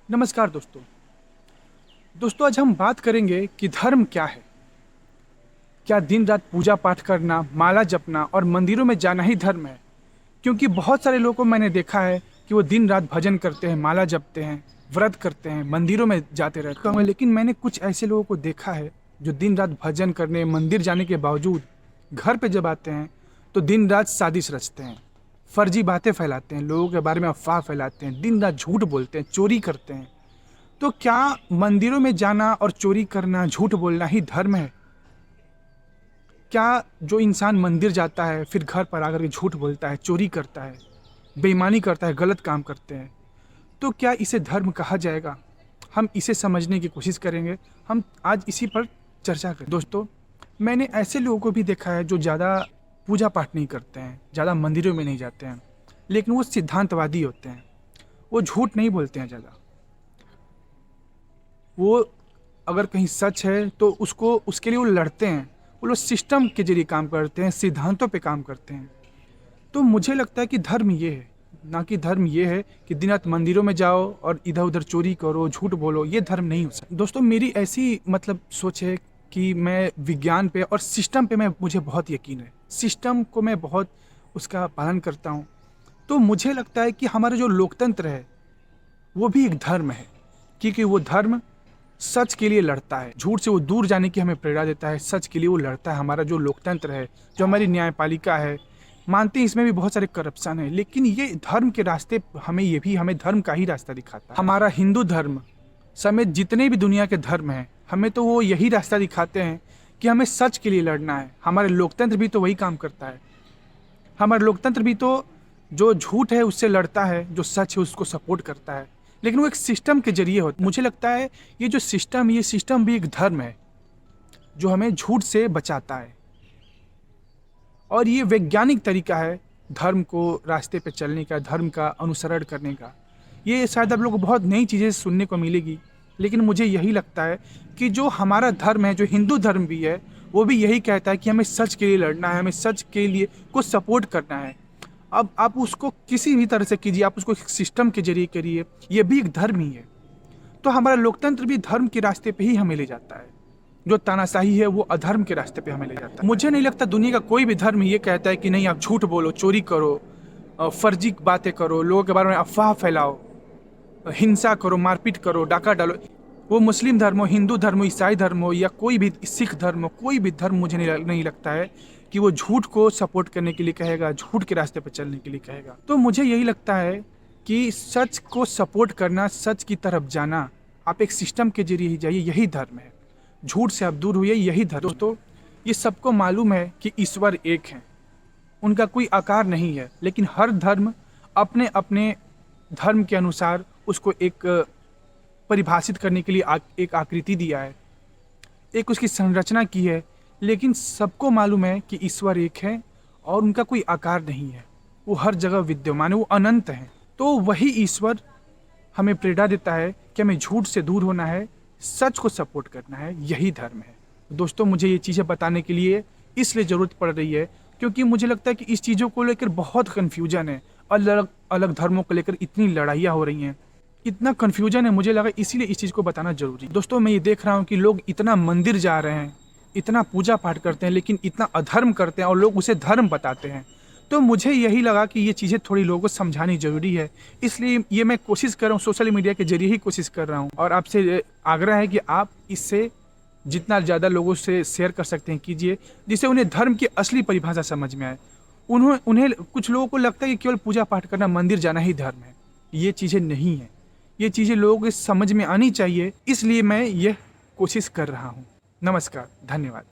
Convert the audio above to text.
नमस्कार दोस्तों आज हम बात करेंगे कि धर्म क्या है। क्या दिन रात पूजा पाठ करना, माला जपना और मंदिरों में जाना ही धर्म है? क्योंकि बहुत सारे लोगों को मैंने देखा है कि वो दिन रात भजन करते हैं, माला जपते हैं, व्रत करते हैं, मंदिरों में जाते रहते हैं, लेकिन मैंने कुछ ऐसे लोगों को देखा है जो दिन रात भजन करने, मंदिर जाने के बावजूद घर पे जब आते हैं तो दिन रात साजिश रचते हैं, फर्जी बातें फैलाते हैं, लोगों के बारे में अफवाह फैलाते हैं, दिन रात झूठ बोलते हैं, चोरी करते हैं। तो क्या मंदिरों में जाना और चोरी करना, झूठ बोलना ही धर्म है? क्या जो इंसान मंदिर जाता है फिर घर पर आकर के झूठ बोलता है, चोरी करता है, बेईमानी करता है, गलत काम करते हैं, तो क्या इसे धर्म कहा जाएगा? हम इसे समझने की कोशिश करेंगे। हम आज इसी पर चर्चा करें। दोस्तों, मैंने ऐसे लोगों को भी देखा है जो ज़्यादा पूजा पाठ नहीं करते हैं, ज़्यादा मंदिरों में नहीं जाते हैं, लेकिन वो सिद्धांतवादी होते हैं। वो झूठ नहीं बोलते हैं ज़्यादा। वो अगर कहीं सच है तो उसको उसके लिए वो लड़ते हैं। वो लोग सिस्टम के जरिए काम करते हैं, सिद्धांतों पे काम करते हैं। तो मुझे लगता है कि धर्म ये है, ना कि धर्म ये है कि दिन रात मंदिरों में जाओ और इधर उधर चोरी करो, झूठ बोलो। ये धर्म नहीं हो सकता। दोस्तों, मेरी ऐसी सोच है कि मैं विज्ञान पे और सिस्टम पे मुझे बहुत यकीन है। सिस्टम को मैं बहुत उसका पालन करता हूँ। तो मुझे लगता है कि हमारा जो लोकतंत्र है वो भी एक धर्म है, क्योंकि वो धर्म सच के लिए लड़ता है, झूठ से वो दूर जाने की हमें प्रेरणा देता है, सच के लिए वो लड़ता है। हमारा जो लोकतंत्र है, जो हमारी न्यायपालिका है, मानते हैं इसमें भी बहुत सारे करप्शन है, लेकिन ये धर्म के रास्ते हमें धर्म का ही रास्ता दिखाता है। हमारा हिंदू धर्म समेत जितने भी दुनिया के धर्म हैं, हमें तो वो यही रास्ता दिखाते हैं कि हमें सच के लिए लड़ना है। हमारे लोकतंत्र भी तो वही काम करता है। हमारा लोकतंत्र भी तो जो झूठ है उससे लड़ता है, जो सच है उसको सपोर्ट करता है, लेकिन वो एक सिस्टम के जरिए होता है। मुझे लगता है ये सिस्टम भी एक धर्म है जो हमें झूठ से बचाता है, और ये वैज्ञानिक तरीका है धर्म को रास्ते पे चलने का, धर्म का अनुसरण करने का। ये शायद आप लोग को बहुत नई चीज़ें सुनने को मिलेगी, लेकिन मुझे यही लगता है कि जो हमारा धर्म है, जो हिंदू धर्म भी है, वो भी यही कहता है कि हमें सच के लिए लड़ना है, हमें सच के लिए को सपोर्ट करना है। अब आप उसको किसी भी तरह से कीजिए, आप उसको सिस्टम के जरिए करिए, ये भी एक धर्म ही है। तो हमारा लोकतंत्र भी धर्म के रास्ते पे ही हमें ले जाता है। जो तानाशाही है वो अधर्म के रास्ते पे हमें ले जाता है। मुझे नहीं लगता दुनिया का कोई भी धर्म ये कहता है कि नहीं आप झूठ बोलो, चोरी करो, फर्जी बातें करो, लोगों के बारे में अफवाह फैलाओ, हिंसा करो, मारपीट करो, डाका डालो। वो मुस्लिम धर्म हो, हिंदू धर्म हो, ईसाई धर्म हो, या कोई भी सिख धर्म हो, कोई भी धर्म मुझे नहीं लगता है कि वो झूठ को सपोर्ट करने के लिए कहेगा, झूठ के रास्ते पर चलने के लिए कहेगा। तो मुझे यही लगता है कि सच को सपोर्ट करना, सच की तरफ जाना, आप एक सिस्टम के जरिए ही जाइए, यही धर्म है। झूठ से आप दूर हुई, यही धर्म। दोस्तों, ये सबको मालूम है कि ईश्वर एक है, उनका कोई आकार नहीं है, लेकिन हर धर्म अपने अपने धर्म के अनुसार उसको एक परिभाषित करने के लिए एक आकृति दिया है, एक उसकी संरचना की है। लेकिन सबको मालूम है कि ईश्वर एक है और उनका कोई आकार नहीं है, वो हर जगह विद्यमान है, वो अनंत है। तो वही ईश्वर हमें प्रेरणा देता है कि हमें झूठ से दूर होना है, सच को सपोर्ट करना है, यही धर्म है। दोस्तों, मुझे ये चीज़ें बताने के लिए इसलिए ज़रूरत पड़ रही है क्योंकि मुझे लगता है कि इस चीज़ों को लेकर बहुत कन्फ्यूजन है। अलग अलग धर्मों को लेकर इतनी लड़ाइयाँ हो रही हैं, इतना कन्फ्यूजन है, मुझे लगा इसीलिए इस चीज़ को बताना जरूरी। दोस्तों, मैं ये देख रहा हूँ कि लोग इतना मंदिर जा रहे हैं, इतना पूजा पाठ करते हैं, लेकिन इतना अधर्म करते हैं और लोग उसे धर्म बताते हैं। तो मुझे यही लगा कि ये चीज़ें थोड़ी लोगों को समझानी जरूरी है, इसलिए ये मैं कोशिश कर रहा हूँ, सोशल मीडिया के जरिए ही कोशिश कर रहा हूँ। और आपसे आग्रह है कि आप इससे जितना ज़्यादा लोगों से शेयर कर सकते हैं कीजिए, जिससे उन्हें धर्म की असली परिभाषा समझ में आए। उन्हें कुछ लोगों को लगता है कि केवल पूजा पाठ करना, मंदिर जाना ही धर्म है। ये चीज़ें नहीं है, ये चीज़ें लोगों के समझ में आनी चाहिए, इसलिए मैं यह कोशिश कर रहा हूँ। नमस्कार, धन्यवाद।